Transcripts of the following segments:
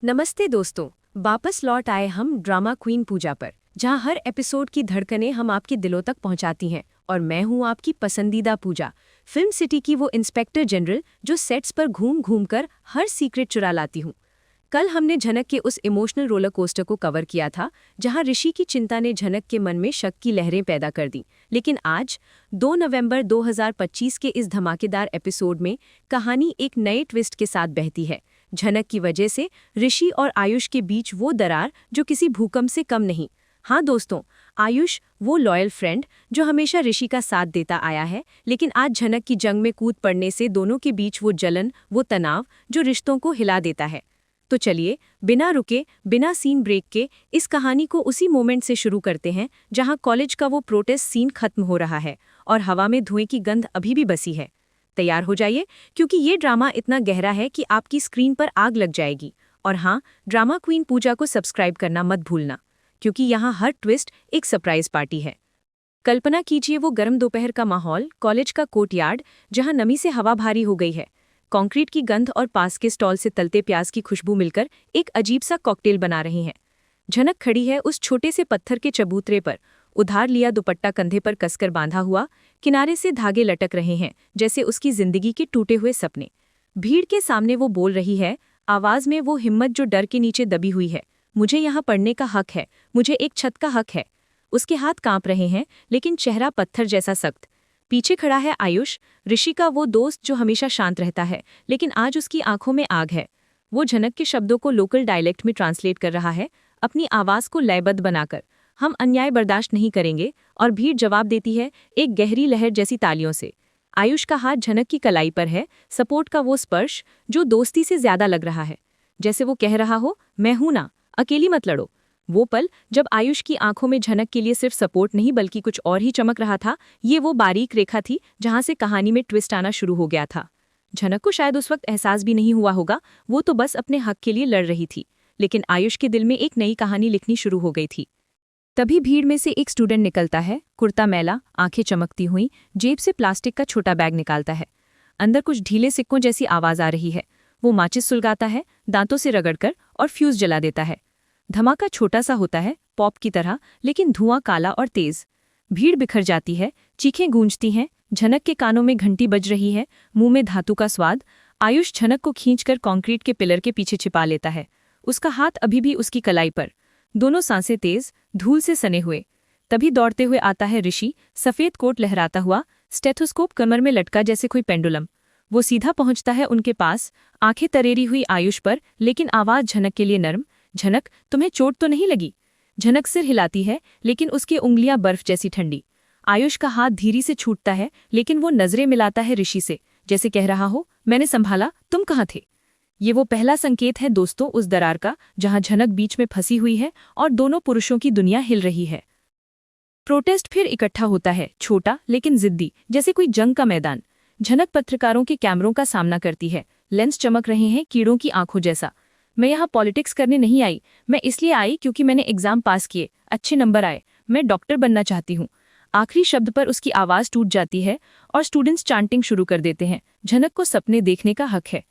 नमस्ते दोस्तों, वापस लौट आए हम ड्रामा क्वीन पूजा पर, जहां हर एपिसोड की धड़कनें हम आपके दिलों तक पहुंचाती हैं। और मैं हूं आपकी पसंदीदा पूजा, फिल्म सिटी की वो इंस्पेक्टर जनरल जो सेट्स पर घूम घूम कर हर सीक्रेट चुरा लाती हूं। कल हमने झनक के उस इमोशनल रोलर कोस्टर को कवर किया था, जहां ऋषि की चिंता ने झनक के मन में शक की लहरें पैदा कर दी। लेकिन आज 2 नवंबर 2025 के इस धमाकेदार एपिसोड में कहानी एक नए ट्विस्ट के साथ बहती है। झनक की वजह से ऋषि और आयुष के बीच वो दरार जो किसी भूकंप से कम नहीं। हाँ दोस्तों, आयुष वो लॉयल फ्रेंड जो हमेशा ऋषि का साथ देता आया है, लेकिन आज झनक की जंग में कूद पड़ने से दोनों के बीच वो जलन, वो तनाव जो रिश्तों को हिला देता है। तो चलिए बिना रुके, बिना सीन ब्रेक के इस कहानी को उसी मोमेंट से शुरू करते हैं जहां कॉलेज का वो प्रोटेस्ट सीन खत्म हो रहा है और हवा में धुएं की गंध अभी भी बसी है। तैयार हो जाइए, क्योंकि ये ड्रामा इतना गहरा है कि आपकी स्क्रीन पर आग लग जाएगी। और हाँ, ड्रामा क्वीन पूजा को सब्सक्राइब करना मत भूलना, क्योंकि यहाँ हर ट्विस्ट एक सरप्राइज पार्टी है। कल्पना कीजिए वो गर्म दोपहर का माहौल, कॉलेज का कोर्टयार्ड जहाँ नमी से हवा भारी हो गई है। कंक्रीट की गंध और पास के स्टॉल से तलते प्याज की खुशबू मिलकर एक अजीब सा कॉकटेल बना रही हैं। झनक खड़ी है उस छोटे से पत्थर के चबूतरे पर, उधार लिया दुपट्टा कंधे पर कसकर बांधा हुआ, किनारे से धागे लटक रहे हैं जैसे उसकी जिंदगी के टूटे हुए सपने। भीड़ के सामने वो बोल रही है, आवाज में वो हिम्मत जो डर के नीचे दबी हुई है। मुझे यहाँ पढ़ने का हक है, मुझे एक छत का हक है। उसके हाथ कांप रहे हैं, लेकिन चेहरा पत्थर जैसा सख्त। पीछे खड़ा है आयुष, ऋषि का वो दोस्त जो हमेशा शांत रहता है, लेकिन आज उसकी आंखों में आग है। वो झनक के शब्दों को लोकल डायलेक्ट में ट्रांसलेट कर रहा है, अपनी आवाज को लयबद्ध बनाकर। हम अन्याय बर्दाश्त नहीं करेंगे। और भीड़ जवाब देती है एक गहरी लहर जैसी तालियों से। आयुष का हाथ झनक की कलाई पर है, सपोर्ट का वो स्पर्श जो दोस्ती से ज्यादा लग रहा है, जैसे वो कह रहा हो, मैं हूं ना, अकेली मत लड़ो। वो पल जब आयुष की आंखों में झनक के लिए सिर्फ सपोर्ट नहीं बल्कि कुछ और ही चमक रहा था, ये वो बारीक रेखा थी जहां से कहानी में ट्विस्ट आना शुरू हो गया था। झनक को शायद उस वक्त एहसास भी नहीं हुआ होगा, वो तो बस अपने हक के लिए लड़ रही थी। लेकिन आयुष के दिल में एक नई कहानी लिखनी शुरू हो गई थी। तभी भीड़ में से एक स्टूडेंट निकलता है, कुर्ता मैला, आंखें चमकती हुई, जेब से प्लास्टिक का छोटा बैग निकालता है। अंदर कुछ ढीले सिक्कों जैसी आवाज आ रही है। वो माचिस सुलगाता है, दांतों से रगड़कर, और फ्यूज जला देता है। धमाका छोटा सा होता है, पॉप की तरह, लेकिन धुआं काला और तेज। भीड़ बिखर जाती है, चीखें गूंजती हैं, झनक के कानों में घंटी बज रही है, मुंह में धातु का स्वाद। आयुष झनक को खींचकर कंक्रीट के पिलर के पीछे छिपा लेता है, उसका हाथ अभी भी उसकी कलाई पर, दोनों सांसें तेज, धूल से सने हुए। तभी दौड़ते हुए आता है ऋषि, सफेद कोट लहराता हुआ, स्टेथोस्कोप कमर में लटका जैसे कोई पेंडुलम। वो सीधा पहुंचता है उनके पास, आंखें तरेरी हुई आयुष पर, लेकिन आवाज झनक के लिए नर्म। झनक, तुम्हें चोट तो नहीं लगी? झनक सिर हिलाती है, लेकिन उसकी उंगलियां बर्फ जैसी ठंडी। आयुष का हाथ धीरे से छूटता है, लेकिन वो नजरें मिलाता है ऋषि से, जैसे कह रहा हो, मैंने संभाला, तुम कहाँ थे? ये वो पहला संकेत है दोस्तों उस दरार का, जहां झनक बीच में फंसी हुई है और दोनों पुरुषों की दुनिया हिल रही है। प्रोटेस्ट फिर इकट्ठा होता है, छोटा लेकिन जिद्दी, जैसे कोई जंग का मैदान। झनक पत्रकारों के कैमरों का सामना करती है, लेंस चमक रहे हैं कीड़ों की आंखों जैसा। मैं यहाँ पॉलिटिक्स करने नहीं आई, मैं इसलिए आई क्योंकि मैंने एग्जाम पास किए, अच्छे नंबर आए, मैं डॉक्टर बनना चाहती हूँ। आखिरी शब्द पर उसकी आवाज टूट जाती है और स्टूडेंट्स चांटिंग शुरू कर देते हैं। झनक को सपने देखने का हक है।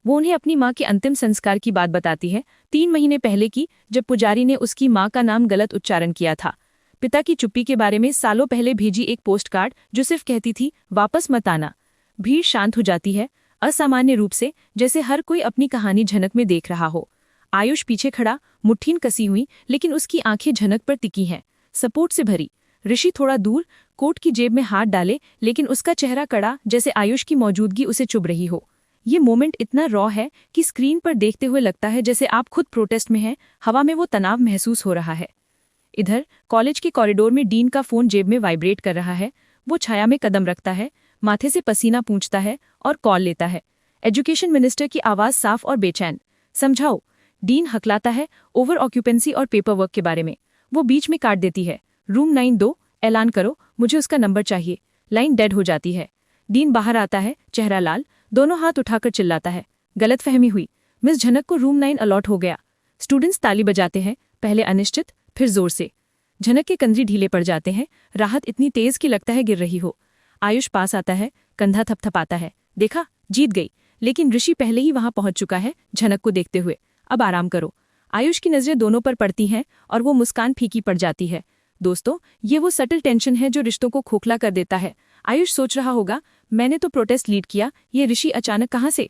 वो उन्हें अपनी माँ के अंतिम संस्कार की बात बताती है, 3 महीने पहले की, जब पुजारी ने उसकी माँ का नाम गलत उच्चारण किया था। पिता की चुप्पी के बारे में सालों पहले भेजी एक पोस्ट कार्ड जो सिर्फ कहती थी, वापस मत आना। भीड़ शांत हो जाती है, असामान्य रूप से, जैसे हर कोई अपनी कहानी झनक में देख रहा हो। आयुष पीछे खड़ा, मुट्ठीन कसी हुई, लेकिन उसकी आंखें झनक पर टिकी हैं, सपोर्ट से भरी। ऋषि थोड़ा दूर, कोट की जेब में हाथ डाले, लेकिन उसका चेहरा कड़ा, जैसे आयुष की मौजूदगी उसे चुभ रही हो। ये मोमेंट इतना रॉ है कि स्क्रीन पर देखते हुए लगता है जैसे आप खुद प्रोटेस्ट में हैं। हवा में वो तनाव महसूस हो रहा है। इधर कॉलेज के कॉरिडोर में डीन का फोन जेब में वाइब्रेट कर रहा है। वो छाया में कदम रखता है, माथे से पसीना पूंछता है और कॉल लेता है। एजुकेशन मिनिस्टर की आवाज साफ और बेचैन, समझाओ। डीन हकलाता है, ओवर ऑक्यूपेंसी और पेपर वर्क के बारे में। वो बीच में काट देती है, रूम 9-2, ऐलान करो, मुझे उसका नंबर चाहिए। लाइन डेड हो जाती है। डीन बाहर आता है, चेहरा लाल, दोनों हाथ उठाकर चिल्लाता है, गलतफहमी हुई, मिस झनक को रूम 9 अलॉट हो गया। स्टूडेंट्स ताली बजाते हैं, पहले अनिश्चित, फिर जोर से। झनक के कंधे ढीले पड़ जाते हैं, राहत इतनी तेज कि लगता है गिर रही हो। आयुष पास आता है, कंधा थपथपाता है, देखा, जीत गई। लेकिन ऋषि पहले ही वहां पहुंच चुका है, झनक को देखते हुए। अब आराम करो। आयुष की नज़रें दोनों पर पड़ती हैं और वो मुस्कान फीकी पड़ जाती है। दोस्तों, ये वो सटल टेंशन है जो रिश्तों को खोखला कर देता है। आयुष सोच रहा होगा, मैंने तो प्रोटेस्ट लीड किया, ये ऋषि अचानक कहाँ से?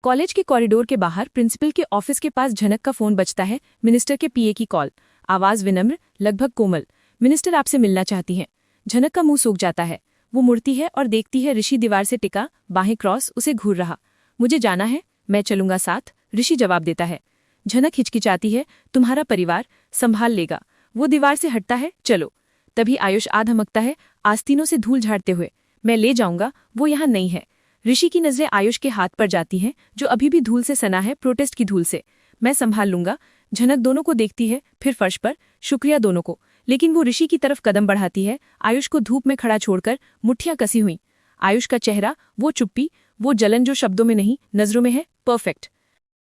कॉलेज के कॉरिडोर के बाहर प्रिंसिपल के ऑफिस के पास झनक का फोन बजता है। मिनिस्टर के पीए की कॉल। आवाज विनम्र, लगभग कोमल। मिनिस्टर आपसे मिलना चाहती हैं। झनक का मुंह सूख जाता है। वो मुड़ती है और देखती है ऋषि दीवार से टिका, बाहें क्रॉस, उसे घूर रहा। मुझे जाना है, मैं चलूंगा साथ, ऋषि जवाब देता है। झनक हिचकिचाती है, तुम्हारा परिवार संभाल लेगा। वो दीवार से हटता है, चलो। तभी आयुष आ धमकता है, आस्तीनों से धूल झाड़ते हुए, मैं ले जाऊंगा, वो यहाँ नहीं है। ऋषि की नजरें आयुष के हाथ पर जाती हैं, जो अभी भी धूल से सना है, प्रोटेस्ट की धूल से। मैं संभाल लूंगा। झनक दोनों को देखती है, फिर फर्श पर, शुक्रिया दोनों को। लेकिन वो ऋषि की तरफ कदम बढ़ाती है, आयुष को धूप में खड़ा छोड़कर, मुट्ठियां कसी हुई। आयुष का चेहरा, वो चुप्पी, वो जलन जो शब्दों में नहीं, नजरों में है, परफेक्ट।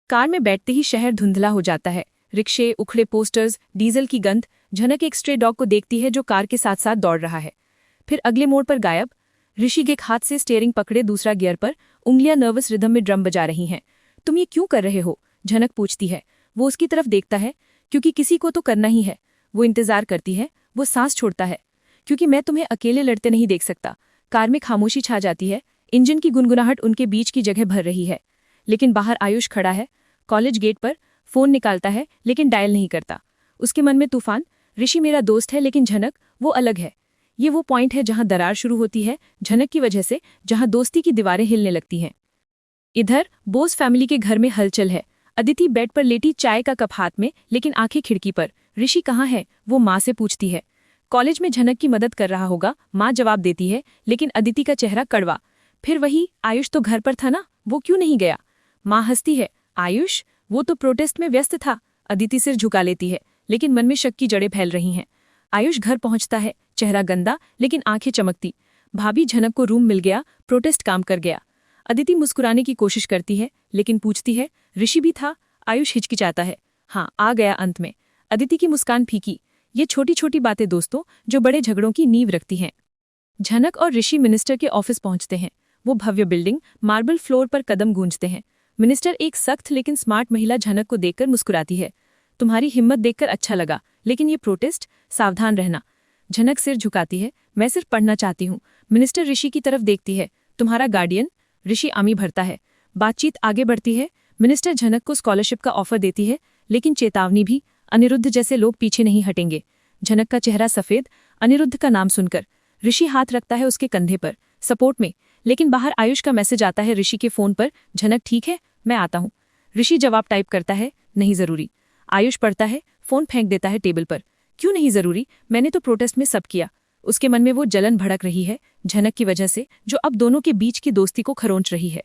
कार में बैठते ही शहर धुंधला हो जाता है। रिक्शे, उखड़े पोस्टर्स, डीजल की गंध। झनक एक स्ट्रे डॉग को देखती है जो कार के साथ साथ दौड़ रहा है, फिर अगले मोड़ पर गायब। ऋषि एक हाथ से स्टीयरिंग पकड़े, दूसरा गियर पर, उंगलियां नर्वस रिदम में ड्रम बजा रही हैं। तुम ये क्यों कर रहे हो? झनक पूछती है। वो उसकी तरफ देखता है, क्योंकि किसी को तो करना ही है। वो इंतजार करती है, वो सांस छोड़ता है, क्योंकि मैं तुम्हें अकेले लड़ते नहीं देख सकता। कार में खामोशी छा जाती है, इंजन की गुनगुनाहट उनके बीच की जगह भर रही है। लेकिन बाहर आयुष खड़ा है, कॉलेज गेट पर, फोन निकालता है लेकिन डायल नहीं करता। उसके मन में तूफान। ऋषि मेरा दोस्त है, लेकिन झनक, वो अलग है। ये वो पॉइंट है जहां दरार शुरू होती है, झनक की वजह से, जहां दोस्ती की दीवारें हिलने लगती हैं। इधर बोस फैमिली के घर में हलचल है। अदिति बेड पर लेटी, चाय का कप हाथ में, लेकिन आंखें खिड़की पर। ऋषि कहाँ है? वो माँ से पूछती है। कॉलेज में झनक की मदद कर रहा होगा, माँ जवाब देती है, लेकिन अदिति का चेहरा कड़वा। फिर वही, आयुष तो घर पर था ना, वो क्यों नहीं गया? माँ हंसती है, आयुष, वो तो प्रोटेस्ट में व्यस्त था। अदिति सिर झुका लेती है, लेकिन मन में शक की जड़ें फैल रही हैं। आयुष घर पहुंचता है, चेहरा गंदा, लेकिन आंखें चमकती। भाभी, झनक को रूम मिल गया, प्रोटेस्ट काम कर गया। अदिति मुस्कुराने की कोशिश करती है, लेकिन पूछती है, ऋषि भी था? आयुष हिचकिचाता है, हाँ, आ गया अंत में। अदिति की मुस्कान फीकी। ये छोटी छोटी बातें दोस्तों, जो बड़े झगड़ों की नींव रखती हैं। झनक और ऋषि मिनिस्टर के ऑफिस पहुंचते हैं। वो भव्य बिल्डिंग, मार्बल फ्लोर पर कदम गूंजते हैं। मिनिस्टर एक सख्त लेकिन स्मार्ट महिला झनक को देखकर मुस्कुराती है। तुम्हारी हिम्मत देखकर अच्छा लगा, लेकिन ये प्रोटेस्ट, सावधान रहना। झनक सिर झुकाती है, मैं सिर्फ पढ़ना चाहती हूँ। मिनिस्टर ऋषि की तरफ देखती है, तुम्हारा गार्डियन? ऋषि आमी भरता है। बातचीत आगे बढ़ती है। मिनिस्टर झनक को स्कॉलरशिप का ऑफर देती है, लेकिन चेतावनी भी, अनिरुद्ध जैसे लोग पीछे नहीं हटेंगे। झनक का चेहरा सफेद, अनिरुद्ध का नाम सुनकर। ऋषि हाथ रखता है उसके कंधे पर, सपोर्ट में। लेकिन बाहर आयुष का मैसेज आता है ऋषि के फोन पर, झनक ठीक है, मैं आता हूँ। ऋषि जवाब टाइप करता है, नहीं जरूरी। आयुष पढ़ता है, फोन फेंक देता है टेबल पर। क्यों नहीं जरूरी? मैंने तो प्रोटेस्ट में सब किया। उसके मन में वो जलन भड़क रही है, झनक की वजह से, जो अब दोनों के बीच की दोस्ती को खरोंच रही है।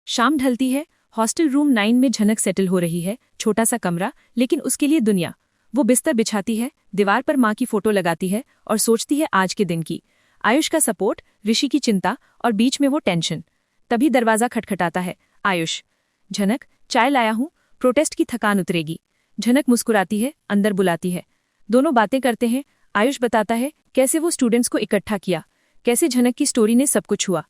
शाम ढलती है, हॉस्टल रूम 9 में झनक सेटल हो रही है। छोटा सा कमरा, लेकिन उसके लिए दुनिया। वो बिस्तर बिछाती है, दीवार पर माँ की फोटो लगाती है और सोचती है आज के दिन की। आयुष का सपोर्ट, ऋषि की चिंता, और बीच में वो टेंशन। तभी दरवाजा खटखटाता है। आयुष। झनक, चाय लाया हूँ, प्रोटेस्ट की थकान उतरेगी। झनक मुस्कुराती है, अंदर बुलाती है। दोनों बातें करते हैं। आयुष बताता है कैसे वो स्टूडेंट्स को इकट्ठा किया, कैसे झनक की स्टोरी ने सब कुछ हुआ।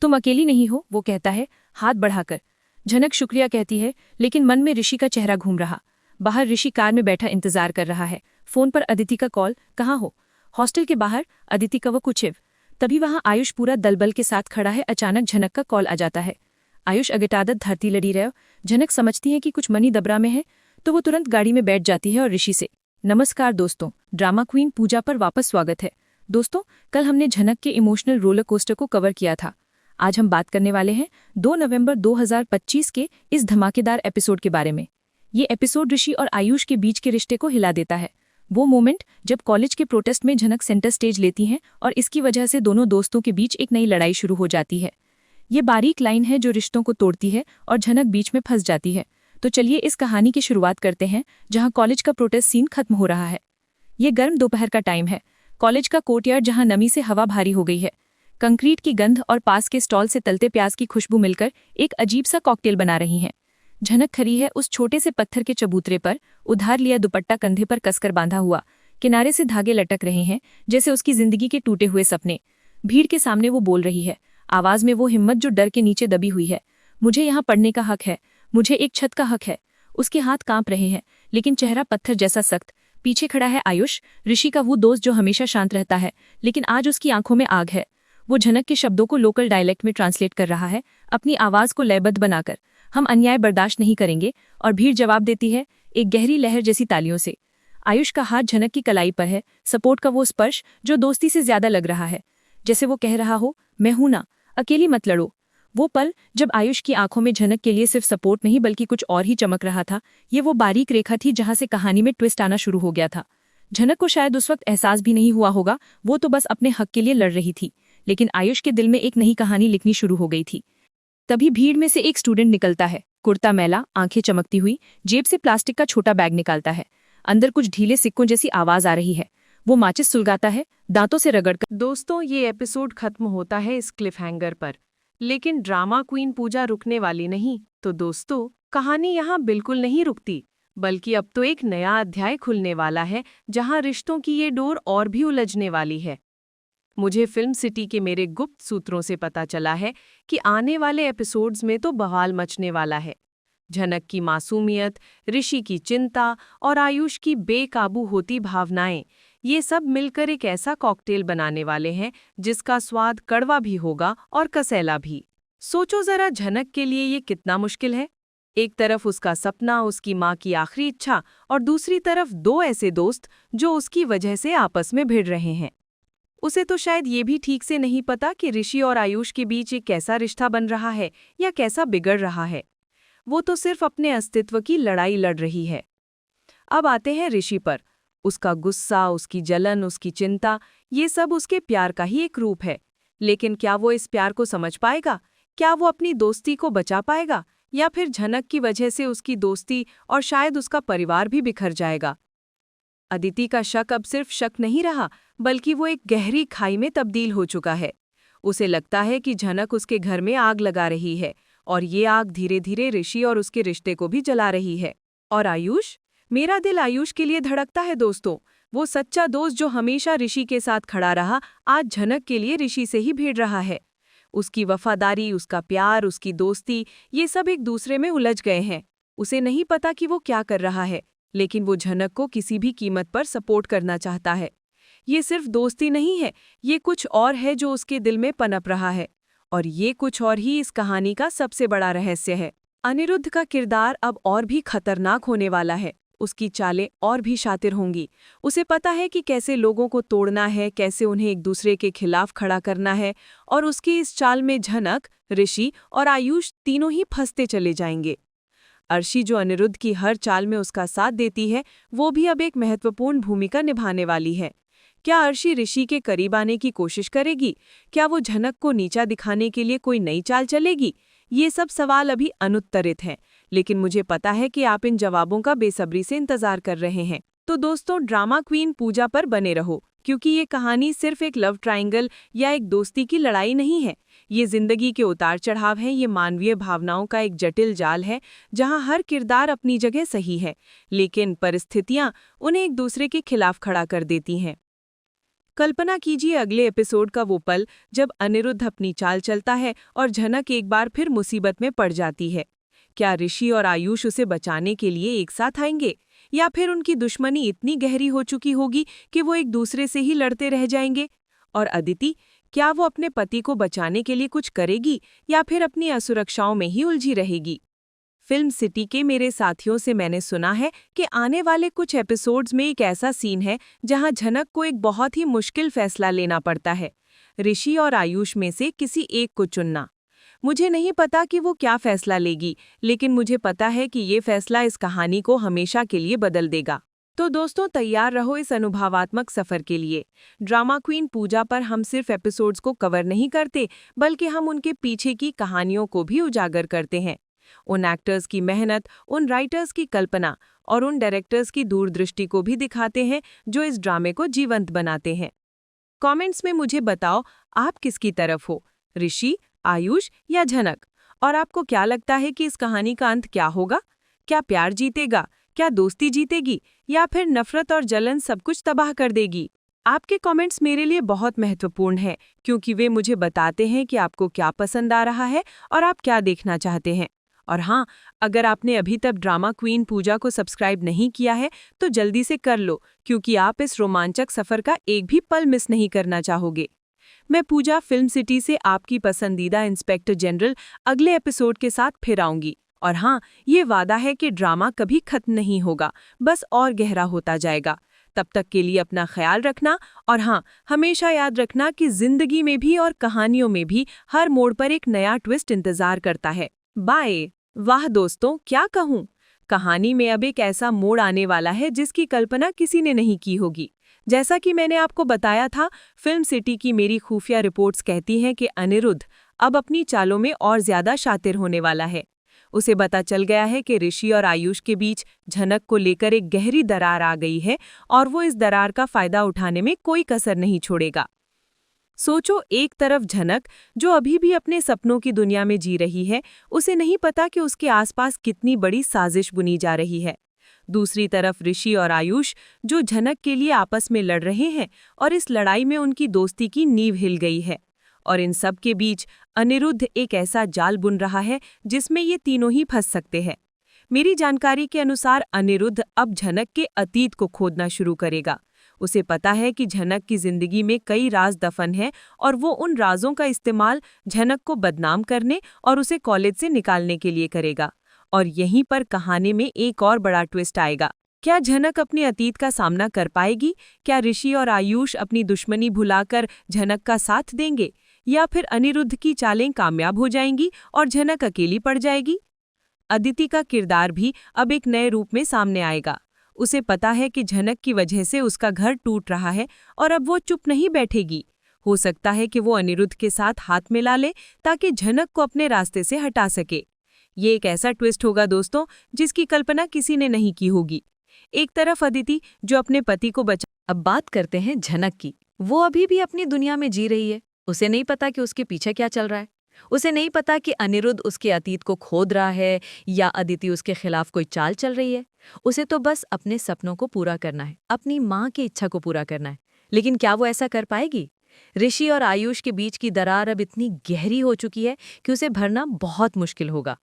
तुम अकेली नहीं हो, वो कहता है, हाथ बढ़ाकर। झनक शुक्रिया कहती है, लेकिन मन में ऋषि का चेहरा घूम रहा। बाहर ऋषि कार में बैठा इंतजार कर रहा है। फोन पर अदिति का कॉल, कहाँ हो? हॉस्टल के बाहर, अदिति का वो कुछिव। तभी वहां आयुष पूरा दलबल के साथ खड़ा है। अचानक झनक का कॉल आ जाता है। आयुष अगटादत धरती लड़ी रहे। झनक समझती है कि कुछ मनी दबरा में है, तो वो तुरंत गाड़ी में बैठ जाती है और ऋषि से, नमस्कार दोस्तों, ड्रामा क्वीन पूजा पर वापस स्वागत है। दोस्तों, कल हमने झनक के इमोशनल रोलर कोस्टर को कवर किया था। आज हम बात करने वाले हैं 2 नवंबर 2025 के इस धमाकेदार एपिसोड के बारे में। ये एपिसोड ऋषि और आयुष के बीच के रिश्ते को हिला देता है। वो मोमेंट जब कॉलेज के प्रोटेस्ट में झनक सेंटर स्टेज लेती हैं और इसकी वजह से दोनों दोस्तों के बीच एक नई लड़ाई शुरू हो जाती है। ये बारीक लाइन है जो रिश्तों को तोड़ती है और झनक बीच में फंस जाती है। तो चलिए इस कहानी की शुरुआत करते हैं, जहां कॉलेज का प्रोटेस्ट सीन खत्म हो रहा है। ये गर्म दोपहर का टाइम है। कॉलेज का कोर्टयार्ड, जहां नमी से हवा भारी हो गई है। कंक्रीट की गंध और पास के स्टॉल से तलते प्याज की खुशबू मिलकर एक अजीब सा कॉकटेल बना रही हैं। झनक खड़ी है उस छोटे से पत्थर के चबूतरे पर, उधार लिया दुपट्टा कंधे पर कसकर बांधा हुआ। किनारे से धागे लटक रहे हैं, जैसे उसकी जिंदगी के टूटे हुए सपने। भीड़ के सामने वो बोल रही है, आवाज में वो हिम्मत जो डर के नीचे दबी हुई है। मुझे यहाँ पढ़ने का हक है, मुझे एक छत का हक है। उसके हाथ कांप रहे हैं, लेकिन चेहरा पत्थर जैसा सख्त। पीछे खड़ा है आयुष, ऋषि का वो दोस्त जो हमेशा शांत रहता है, लेकिन आज उसकी आंखों में आग है। वो झनक के शब्दों को लोकल डायलेक्ट में ट्रांसलेट कर रहा है, अपनी आवाज को लयबद्ध बनाकर। हम अन्याय बर्दाश्त नहीं करेंगे। और भीड़ जवाब देती है, एक गहरी लहर जैसी तालियों से। आयुष का हाथ झनक की कलाई पर है, सपोर्ट का वो स्पर्श जो दोस्ती से ज्यादा लग रहा है, जैसे वो कह रहा हो, मैं हूं ना, अकेली मत लड़ो। वो पल जब आयुष की आंखों में झनक के लिए सिर्फ सपोर्ट नहीं बल्कि कुछ और ही चमक रहा था, ये वो बारीक रेखा थी जहां से कहानी में ट्विस्ट आना शुरू हो गया था। झनक को शायद उस वक्त एहसास भी नहीं हुआ होगा, वो तो बस अपने हक के लिए लड़ रही थी, लेकिन आयुष के दिल में एक नई कहानी लिखनी शुरू हो गई थी। तभी भीड़ में से एक स्टूडेंट निकलता है, कुर्ता मैला, आंखें चमकती हुई, जेब से प्लास्टिक का छोटा बैग निकालता है। अंदर कुछ ढीले सिक्कों जैसी आवाज आ रही है। वो माचिस सुलगाता है, दांतों से रगड़कर। दोस्तों, ये एपिसोड खत्म होता है इस क्लिफ हैंगर पर, लेकिन ड्रामा क्वीन पूजा रुकने वाली नहीं। तो दोस्तों, कहानी यहाँ बिल्कुल नहीं रुकती, बल्कि अब तो एक नया अध्याय खुलने वाला है जहाँ रिश्तों की ये डोर और भी उलझने वाली है। मुझे फिल्म सिटी के मेरे गुप्त सूत्रों से पता चला है कि आने वाले एपिसोड्स में तो बवाल मचने वाला है। झनक की मासूमियत, ऋषि की चिंता और आयुष की बेकाबू होती भावनाएं, ये सब मिलकर एक ऐसा कॉकटेल बनाने वाले हैं जिसका स्वाद कड़वा भी होगा और कसैला भी। सोचो जरा, झनक के लिए ये कितना मुश्किल है। एक तरफ उसका सपना, उसकी माँ की आखिरी इच्छा, और दूसरी तरफ दो ऐसे दोस्त जो उसकी वजह से आपस में भिड़ रहे हैं। उसे तो शायद ये भी ठीक से नहीं पता कि ऋषि और आयुष के बीच एक कैसा रिश्ता बन रहा है या कैसा बिगड़ रहा है। वो तो सिर्फ अपने अस्तित्व की लड़ाई लड़ रही है। अब आते हैं ऋषि पर। उसका गुस्सा, उसकी जलन, उसकी चिंता, ये सब उसके प्यार का ही एक रूप है। लेकिन क्या वो इस प्यार को समझ पाएगा? क्या वो अपनी दोस्ती को बचा पाएगा, या फिर झनक की वजह से उसकी दोस्ती और शायद उसका परिवार भी बिखर जाएगा? अदिति का शक अब सिर्फ शक नहीं रहा, बल्कि वो एक गहरी खाई में तब्दील हो चुका है। उसे लगता है कि झनक उसके घर में आग लगा रही है, और ये आग धीरे धीरे ऋषि और उसके रिश्ते को भी जला रही है। और आयुष, मेरा दिल आयुष के लिए धड़कता है दोस्तों। वो सच्चा दोस्त जो हमेशा ऋषि के साथ खड़ा रहा, आज झनक के लिए ऋषि से ही भिड़ रहा है। उसकी वफादारी, उसका प्यार, उसकी दोस्ती, ये सब एक दूसरे में उलझ गए हैं। उसे नहीं पता कि वो क्या कर रहा है, लेकिन वो झनक को किसी भी कीमत पर सपोर्ट करना चाहता है। ये सिर्फ दोस्ती नहीं है, ये कुछ और है जो उसके दिल में पनप रहा है। और ये कुछ और ही इस कहानी का सबसे बड़ा रहस्य है। अनिरुद्ध का किरदार अब और भी खतरनाक होने वाला है। उसकी चालें और भी शातिर होंगी। उसे पता है कि कैसे लोगों को तोड़ना है, कैसे उन्हें एक दूसरे के खिलाफ खड़ा करना है, और उसकी इस चाल में झनक, ऋषि और आयुष तीनों ही फंसते चले जाएंगे। अर्शी, जो अनिरुद्ध की हर चाल में उसका साथ देती है, वो भी अब एक महत्वपूर्ण भूमिका निभाने वाली है। क्या अर्शी ऋषि के करीब आने की कोशिश करेगी? क्या वो झनक को नीचा दिखाने के लिए कोई नई चाल चलेगी? ये सब सवाल अभी अनुत्तरित हैं, लेकिन मुझे पता है कि आप इन जवाबों का बेसब्री से इंतजार कर रहे हैं। तो दोस्तों, ड्रामा क्वीन पूजा पर बने रहो, क्योंकि ये कहानी सिर्फ एक लव ट्रायंगल या एक दोस्ती की लड़ाई नहीं है। ये जिंदगी के उतार चढ़ाव हैं, ये मानवीय भावनाओं का एक जटिल जाल है, जहां हर किरदार अपनी जगह सही है, लेकिन परिस्थितियां उन्हें एक दूसरे के खिलाफ खड़ा कर देती हैं। कल्पना कीजिए अगले एपिसोड का वो पल जब अनिरुद्ध अपनी चाल चलता है और झनक एक बार फिर मुसीबत में पड़ जाती है। क्या ऋषि और आयुष उसे बचाने के लिए एक साथ आएंगे, या फिर उनकी दुश्मनी इतनी गहरी हो चुकी होगी कि वो एक दूसरे से ही लड़ते रह जाएंगे? और अदिति, क्या वो अपने पति को बचाने के लिए कुछ करेगी, या फिर अपनी असुरक्षाओं में ही उलझी रहेगी? फिल्म सिटी के मेरे साथियों से मैंने सुना है कि आने वाले कुछ एपिसोड्स में एक ऐसा सीन है जहां झनक को एक बहुत ही मुश्किल फैसला लेना पड़ता है, ऋषि और आयुष में से किसी एक को चुनना। मुझे नहीं पता कि वो क्या फैसला लेगी, लेकिन मुझे पता है कि ये फैसला इस कहानी को हमेशा के लिए बदल देगा। तो दोस्तों, तैयार रहो इस अनुभवात्मक सफर के लिए। ड्रामा क्वीन पूजा पर हम सिर्फ एपिसोड्स को कवर नहीं करते, बल्कि हम उनके पीछे की कहानियों को भी उजागर करते हैं। उन एक्टर्स की मेहनत, उन राइटर्स की कल्पना और उन डायरेक्टर्स की दूरदृष्टि को भी दिखाते हैं जो इस ड्रामे को जीवंत बनाते हैं। कमेंट्स में मुझे बताओ, आप किसकी तरफ हो, ऋषि, आयुष या झनक? और आपको क्या लगता है कि इस कहानी का अंत क्या होगा? क्या प्यार जीतेगा, क्या दोस्ती जीतेगी, या फिर नफरत और जलन सब कुछ तबाह कर देगी? आपके कमेंट्स मेरे लिए बहुत महत्वपूर्ण हैं, क्योंकि वे मुझे बताते हैं कि आपको क्या पसंद आ रहा है और आप क्या देखना चाहते हैं। और हाँ, अगर आपने अभी तक ड्रामा क्वीन पूजा को सब्सक्राइब नहीं किया है तो जल्दी से कर लो, क्योंकि आप इस रोमांचक सफर का एक भी पल मिस नहीं करना चाहोगे। मैं पूजा फिल्म सिटी से आपकी पसंदीदा इंस्पेक्टर जनरल अगले एपिसोड के साथ फिर आऊंगी। और हाँ, ये वादा है कि ड्रामा कभी खत्म नहीं होगा, बस और गहरा होता जाएगा। तब तक के लिए अपना ख्याल रखना, और हाँ, हमेशा याद रखना कि जिंदगी में भी और कहानियों में भी हर मोड़ पर एक नया ट्विस्ट इंतजार करता है। बाय। वाह दोस्तों, क्या कहूँ, कहानी में अब एक ऐसा मोड़ आने वाला है जिसकी कल्पना किसी ने नहीं की होगी। जैसा कि मैंने आपको बताया था, फिल्म सिटी की मेरी खुफिया रिपोर्ट्स कहती हैं कि अनिरुद्ध अब अपनी चालों में और ज्यादा शातिर होने वाला है। उसे पता चल गया है कि ऋषि और आयुष के बीच झनक को लेकर एक गहरी दरार आ गई है और वो इस दरार का फायदा उठाने में कोई कसर नहीं छोड़ेगा। सोचो, एक तरफ झनक, जो अभी भी अपने सपनों की दुनिया में जी रही है, उसे नहीं पता कि उसके आसपास कितनी बड़ी साजिश बुनी जा रही है। दूसरी तरफ ऋषि और आयुष, जो झनक के लिए आपस में लड़ रहे हैं और इस लड़ाई में उनकी दोस्ती की नींव हिल गई है। और इन सब के बीच अनिरुद्ध एक ऐसा जाल बुन रहा है जिसमें ये तीनों ही फंस सकते हैं। मेरी जानकारी के अनुसार अनिरुद्ध अब झनक के अतीत को खोदना शुरू करेगा। उसे पता है कि झनक की जिंदगी में कई राज दफन हैं और वो उन राजों का इस्तेमाल झनक को बदनाम करने और उसे कॉलेज से निकालने के लिए करेगा। और यहीं पर कहानी में एक और बड़ा ट्विस्ट आएगा। क्या झनक अपने अतीत का सामना कर पाएगी? क्या ऋषि और आयुष अपनी दुश्मनी भुलाकर झनक का साथ देंगे, या फिर अनिरुद्ध की चालें कामयाब हो जाएंगी और झनक अकेली पड़ जाएगी? अदिति का किरदार भी अब एक नए रूप में सामने आएगा। उसे पता है कि झनक की वजह से उसका घर टूट रहा है और अब वो चुप नहीं बैठेगी। हो सकता है कि वो अनिरुद्ध के साथ हाथ मिला ले ताकि झनक को अपने रास्ते से हटा सके। ये एक ऐसा ट्विस्ट होगा दोस्तों, जिसकी कल्पना किसी ने नहीं की होगी। एक तरफ अदिति, जो अपने पति को बचा। अब बात करते हैं झनक की। वो अभी भी अपनी दुनिया में जी रही है। उसे नहीं पता कि उसके पीछे क्या चल रहा है। उसे नहीं पता कि अनिरुद्ध उसके अतीत को खोद रहा है या अदिति उसके खिलाफ कोई चाल चल रही है। उसे तो बस अपने सपनों को पूरा करना है, अपनी माँ की इच्छा को पूरा करना है। लेकिन क्या वो ऐसा कर पाएगी? ऋषि और आयुष के बीच की दरार अब इतनी गहरी हो चुकी है कि उसे भरना बहुत मुश्किल होगा।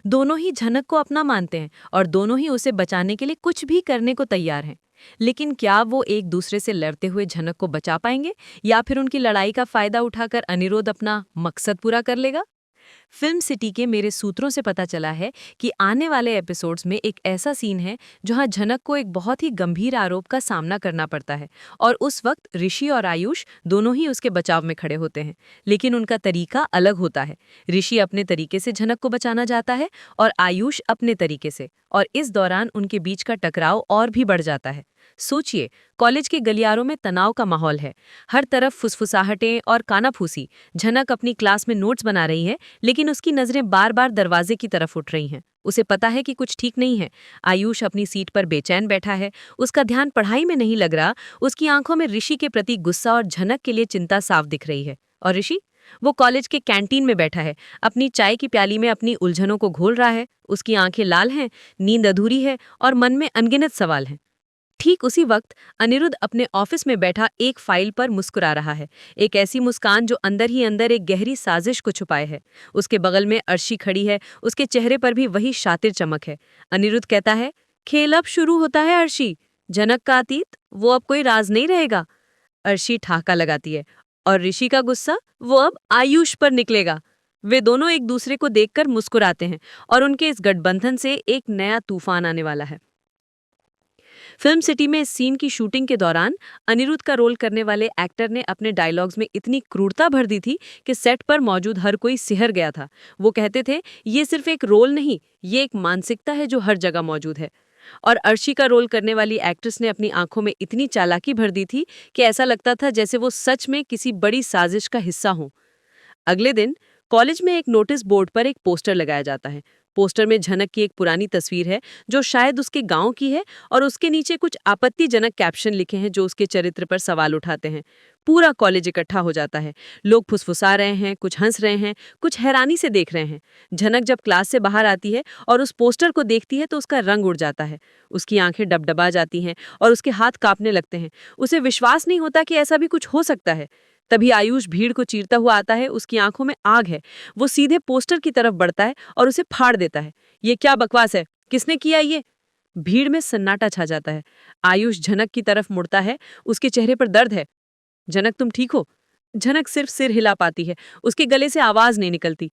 दोनों ही झनक को अपना मानते हैं और दोनों ही उसे बचाने के लिए कुछ भी करने को तैयार हैं। लेकिन क्या वो एक दूसरे से लड़ते हुए झनक को बचा पाएंगे, या फिर उनकी लड़ाई का फायदा उठाकर अनिरुद्ध अपना मकसद पूरा कर लेगा? फिल्म सिटी के मेरे सूत्रों से पता चला है कि आने वाले एपिसोड्स में एक ऐसा सीन है जहां झनक को एक बहुत ही गंभीर आरोप का सामना करना पड़ता है, और उस वक्त ऋषि और आयुष दोनों ही उसके बचाव में खड़े होते हैं। लेकिन उनका तरीका अलग होता है। ऋषि अपने तरीके से झनक को बचाना चाहता है और आयुष अपने तरीके से, और इस दौरान उनके बीच का टकराव और भी बढ़ जाता है। सोचिए, कॉलेज के गलियारों में तनाव का माहौल है। हर तरफ फुसफुसाहटें और कानाफूसी। झनक अपनी क्लास में नोट्स बना रही है, लेकिन उसकी नजरें बार बार दरवाजे की तरफ उठ रही हैं। उसे पता है कि कुछ ठीक नहीं है। आयुष अपनी सीट पर बेचैन बैठा है। उसका ध्यान पढ़ाई में नहीं लग रहा। उसकी आंखों में ऋषि के प्रति गुस्सा और झनक के लिए चिंता साफ दिख रही है। और ऋषि, वो कॉलेज के कैंटीन में बैठा है, अपनी चाय की प्याली में अपनी उलझनों को घोल रहा है। उसकी आंखें लाल हैं, नींद अधूरी है और मन में अनगिनत सवाल हैं। ठीक उसी वक्त अनिरुद्ध अपने ऑफिस में बैठा एक फाइल पर मुस्कुरा रहा है, एक ऐसी मुस्कान जो अंदर ही अंदर एक गहरी साजिश को छुपाए है। उसके बगल में अर्शी खड़ी है, उसके चेहरे पर भी वही शातिर चमक है। अनिरुद्ध कहता है, खेल अब शुरू होता है अर्शी। झनक का अतीत वो अब कोई राज नहीं रहेगा। अर्शी ठहाका लगाती है, और ऋषि का गुस्सा वो अब आयुष पर निकलेगा। वे दोनों एक दूसरे को देखकर मुस्कुराते हैं और उनके इस गठबंधन से एक नया तूफान आने वाला है। फिल्म सिटी में इस सीन की शूटिंग के दौरान अनिरुद्ध का रोल करने वाले एक्टर ने अपने डायलॉग्स में इतनी क्रूरता भर दी थी कि सेट पर मौजूद हर कोई सिहर गया था। वो कहते थे, ये सिर्फ एक रोल नहीं, ये एक मानसिकता है जो हर जगह मौजूद है। और अर्शी का रोल करने वाली एक्ट्रेस ने अपनी आंखों में इतनी चालाकी भर दी थी कि ऐसा लगता था जैसे वो सच में किसी बड़ी साजिश का हिस्सा हो। अगले दिन कॉलेज में एक नोटिस बोर्ड पर एक पोस्टर लगाया जाता है। पोस्टर में झनक की एक पुरानी तस्वीर है जो शायद उसके गांव की है, और उसके नीचे कुछ आपत्तिजनक कैप्शन लिखे हैं जो उसके चरित्र पर सवाल उठाते हैं। पूरा कॉलेज इकट्ठा हो जाता है। लोग फुसफुसा रहे हैं, कुछ हंस रहे हैं, कुछ हैरानी से देख रहे हैं। झनक जब क्लास से बाहर आती है और उस पोस्टर को देखती है तो उसका रंग उड़ जाता है। उसकी आंखें डबडबा जाती हैं और उसके हाथ कांपने लगते हैं। उसे विश्वास नहीं होता कि ऐसा भी कुछ हो सकता है। तभी आयुष भीड़ को चीरता हुआ आता है, उसकी आंखों में आग है। वो सीधे पोस्टर की तरफ बढ़ता है और उसे फाड़ देता है। ये क्या बकवास है, किसने किया ये? भीड़ में सन्नाटा छा जाता है। आयुष झनक की तरफ मुड़ता है, उसके चेहरे पर दर्द है। झनक, तुम ठीक हो? झनक सिर्फ सिर हिला पाती है, उसके गले से आवाज नहीं निकलती।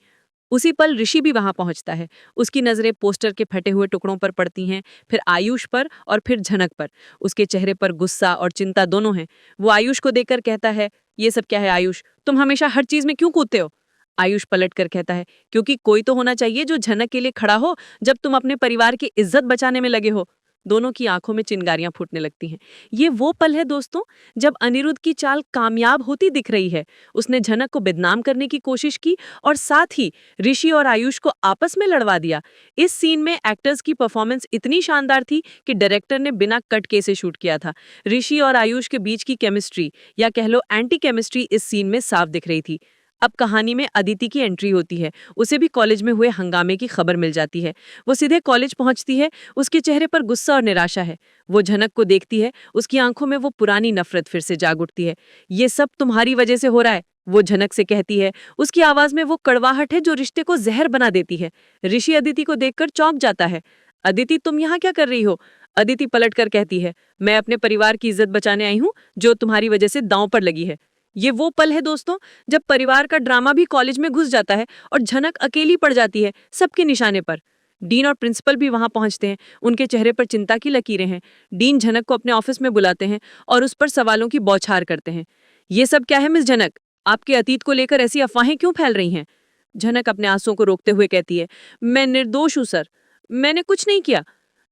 उसी पल ऋषि भी वहां पहुंचता है। उसकी नजरें पोस्टर के फटे हुए टुकड़ों पर पड़ती हैं, फिर आयुष पर और फिर झनक पर। उसके चेहरे पर गुस्सा और चिंता दोनों हैं। वो आयुष को देखकर कहता है, ये सब क्या है आयुष, तुम हमेशा हर चीज में क्यों कूदते हो? आयुष पलट कर कहता है, क्योंकि कोई तो होना चाहिए जो झनक के लिए खड़ा हो जब तुम अपने परिवार की इज्जत बचाने में लगे हो। दोनों की आंखों में चिंगारियां फूटने लगती हैं। ये वो पल है दोस्तों, जब अनिरुद्ध की चाल कामयाब होती दिख रही है। उसने झनक को बदनाम करने की कोशिश की और साथ ही ऋषि और आयुष को आपस में लड़वा दिया। इस सीन में एक्टर्स की परफॉर्मेंस इतनी शानदार थी कि डायरेक्टर ने बिना कट के इसे शूट किया था। ऋषि और आयुष के बीच की केमिस्ट्री या कह लो एंटी केमिस्ट्री इस सीन में साफ दिख रही थी। अब कहानी में अदिति की एंट्री होती है। उसे भी कॉलेज में हुए हंगामे की खबर मिल जाती है। वो सीधे कॉलेज पहुंचती है। उसके चेहरे पर गुस्सा और निराशा है। वो झनक को देखती है, उसकी आंखों में वो पुरानी नफरत फिर से जाग उठती है। ये सब तुम्हारी वजह से हो रहा है, वो झनक से कहती है। उसकी आवाज में वो कड़वाहट है जो रिश्ते को जहर बना देती है। ऋषि अदिति को देखकर चौंक जाता है। अदिति, तुम यहाँ क्या कर रही हो? अदिति पलट कर कहती है, मैं अपने परिवार की इज्जत बचाने आई हूँ जो तुम्हारी वजह से दांव पर लगी है। ये वो पल है दोस्तों, जब परिवार का ड्रामा भी कॉलेज में घुस जाता है और झनक अकेली पड़ जाती है सबके निशाने पर। डीन और प्रिंसिपल भी वहां पहुंचते हैं। उनके चेहरे पर चिंता की लकीरें हैं। डीन झनक को अपने ऑफिस में बुलाते हैं और उस पर सवालों की बौछार करते हैं। ये सब क्या है मिस झनक? आपके अतीत को लेकर ऐसी अफवाहें क्यों फैल रही हैं? झनक अपने आंसुओं को रोकते हुए कहती है, मैं निर्दोष हूं सर, मैंने कुछ नहीं किया।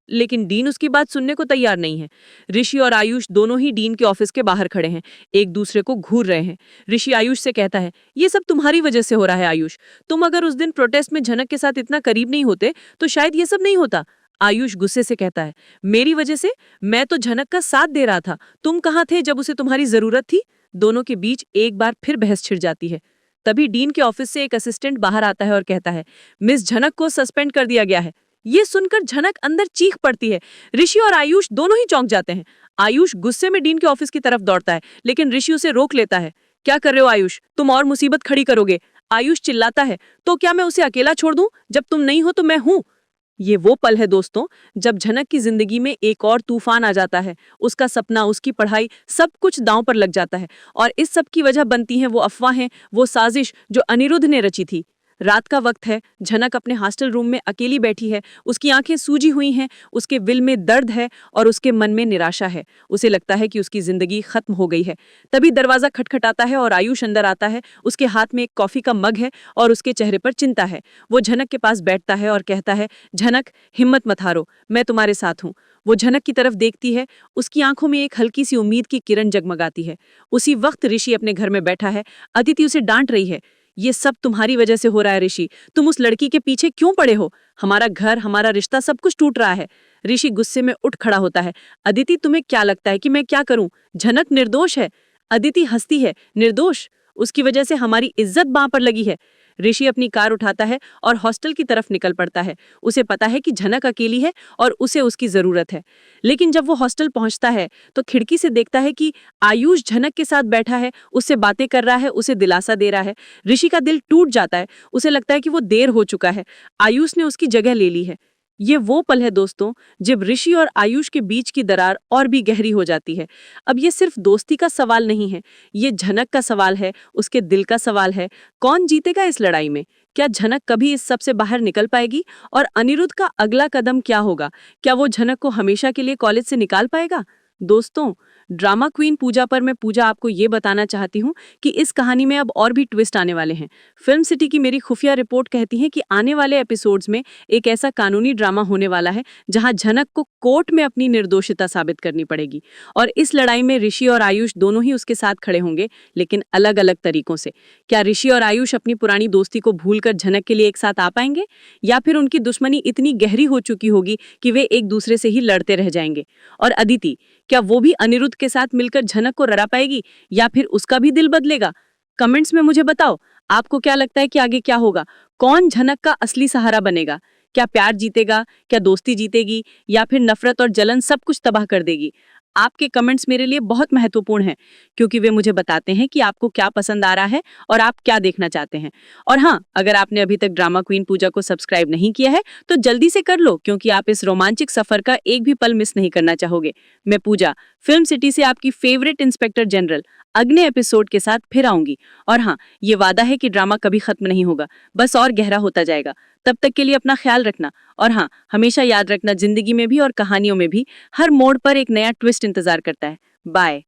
लेकिन डीन उसकी बात सुनने को तैयार नहीं है। ऋषि और आयुष दोनों ही डीन के ऑफिस के बाहर खड़े हैं, एक दूसरे को घूर रहे हैं। ऋषि आयुष से कहता है, ये सब तुम्हारी वजह से हो रहा है आयुष। तुम अगर उस दिन प्रोटेस्ट में झनक के साथ इतना करीब नहीं होते तो शायद ये सब नहीं होता। आयुष गुस्से से कहता है, मेरी वजह से? मैं तो झनक का साथ दे रहा था, तुम कहाँ थे जब उसे तुम्हारी जरूरत थी? दोनों के बीच एक बार फिर बहस छिड़ जाती है। तभी डीन के ऑफिस से एक असिस्टेंट बाहर आता है और कहता है, मिस झनक को सस्पेंड कर दिया गया है। ये सुनकर झनक अंदर चीख पड़ती है। ऋषि और आयुष दोनों ही चौंक जाते हैं। आयुष गुस्से में डीन के ऑफिस की तरफ दौड़ता है, लेकिन ऋषि उसे रोक लेता है। क्या कर रहे हो आयुष, तुम और मुसीबत खड़ी करोगे। आयुष चिल्लाता है, तो क्या मैं उसे अकेला छोड़ दूं? जब तुम नहीं हो तो मैं हूं। ये वो पल है दोस्तों, जब झनक की जिंदगी में एक और तूफान आ जाता है। उसका सपना, उसकी पढ़ाई, सब कुछ दांव पर लग जाता है। और इस सब की वजह बनती हैं वो अफवाहें, वो साजिश जो अनिरुद्ध ने रची थी। रात का वक्त है, झनक अपने हॉस्टल रूम में अकेली बैठी है। उसकी आंखें सूजी हुई हैं, उसके दिल में दर्द है और उसके मन में निराशा है। उसे लगता है कि उसकी जिंदगी खत्म हो गई है। तभी दरवाजा खटखटाता है और आयुष अंदर आता है। उसके हाथ में एक कॉफी का मग है और उसके चेहरे पर चिंता है। वो झनक के पास बैठता है और कहता है, झनक, हिम्मत मत हारो, मैं तुम्हारे साथ हूँ। वो झनक की तरफ देखती है, उसकी आंखों में एक हल्की सी उम्मीद की किरण जगमगाती है। उसी वक्त ऋषि अपने घर में बैठा है। अदिति उसे डांट रही है, ये सब तुम्हारी वजह से हो रहा है ऋषि, तुम उस लड़की के पीछे क्यों पड़े हो? हमारा घर, हमारा रिश्ता, सब कुछ टूट रहा है। ऋषि गुस्से में उठ खड़ा होता है। अदिति, तुम्हें क्या लगता है कि मैं क्या करूं? झनक निर्दोष है। अदिति हंसती है, निर्दोष? उसकी वजह से हमारी इज्जत बां पर लगी है। ऋषि अपनी कार उठाता है और हॉस्टल की तरफ निकल पड़ता है। उसे पता है कि झनक अकेली है और उसे उसकी जरूरत है। लेकिन जब वो हॉस्टल पहुंचता है तो खिड़की से देखता है कि आयुष झनक के साथ बैठा है, उससे बातें कर रहा है, उसे दिलासा दे रहा है। ऋषि का दिल टूट जाता है। उसे लगता है कि वो देर हो चुका है, आयुष ने उसकी जगह ले ली है। ये वो पल है दोस्तों, जब ऋषि और आयुष के बीच की दरार और भी गहरी हो जाती है। अब ये सिर्फ दोस्ती का सवाल नहीं है, ये झनक का सवाल है, उसके दिल का सवाल है। कौन जीतेगा इस लड़ाई में? क्या झनक कभी इस सब से बाहर निकल पाएगी? और अनिरुद्ध का अगला कदम क्या होगा? क्या वो झनक को हमेशा के लिए कॉलेज से निकाल पाएगा? दोस्तों, ड्रामा क्वीन पूजा पर मैं पूजा आपको ये बताना चाहती हूँ कि इस कहानी में अब और भी ट्विस्ट आने वाले हैं। फिल्म सिटी की मेरी खुफिया रिपोर्ट कहती है कि आने वाले एपिसोड्स में एक ऐसा कानूनी ड्रामा होने वाला है जहां झनक को कोर्ट में अपनी निर्दोषिता साबित करनी पड़ेगी। और इस लड़ाई में ऋषि और आयुष दोनों ही उसके साथ खड़े होंगे, लेकिन अलग अलग तरीकों से। क्या ऋषि और आयुष अपनी पुरानी दोस्ती को भूलकर झनक के लिए एक साथ आ पाएंगे, या फिर उनकी दुश्मनी इतनी गहरी हो चुकी होगी कि वे एक दूसरे से ही लड़ते रह जाएंगे? और अदिति, क्या वो भी अनिरुद्ध के साथ मिलकर झनक को रड़ा पाएगी, या फिर उसका भी दिल बदलेगा? कमेंट्स में मुझे बताओ, आपको क्या लगता है कि आगे क्या होगा? कौन झनक का असली सहारा बनेगा? क्या प्यार जीतेगा, क्या दोस्ती जीतेगी, या फिर नफरत और जलन सब कुछ तबाह कर देगी? आपके कमेंट्स मेरे लिए बहुत महत्वपूर्ण हैं, क्योंकि वे मुझे बताते हैं कि आपको क्या पसंद आ रहा है और आप क्या देखना चाहते हैं। और हाँ, अगर आपने अभी तक ड्रामा क्वीन पूजा को सब्सक्राइब नहीं किया है तो जल्दी से कर लो, क्योंकि आप इस रोमांचक सफर का एक भी पल मिस नहीं करना चाहोगे। मैं पूजा, फिल्म सिटी से आपकी फेवरेट इंस्पेक्टर जनरल, अगले एपिसोड के साथ फिर आऊंगी। और हाँ, ये वादा है कि ड्रामा कभी खत्म नहीं होगा, बस और गहरा होता जाएगा। तब तक के लिए अपना ख्याल रखना। और हाँ, हमेशा याद रखना, जिंदगी में भी और कहानियों में भी हर मोड़ पर एक नया ट्विस्ट इंतजार करता है। बाय।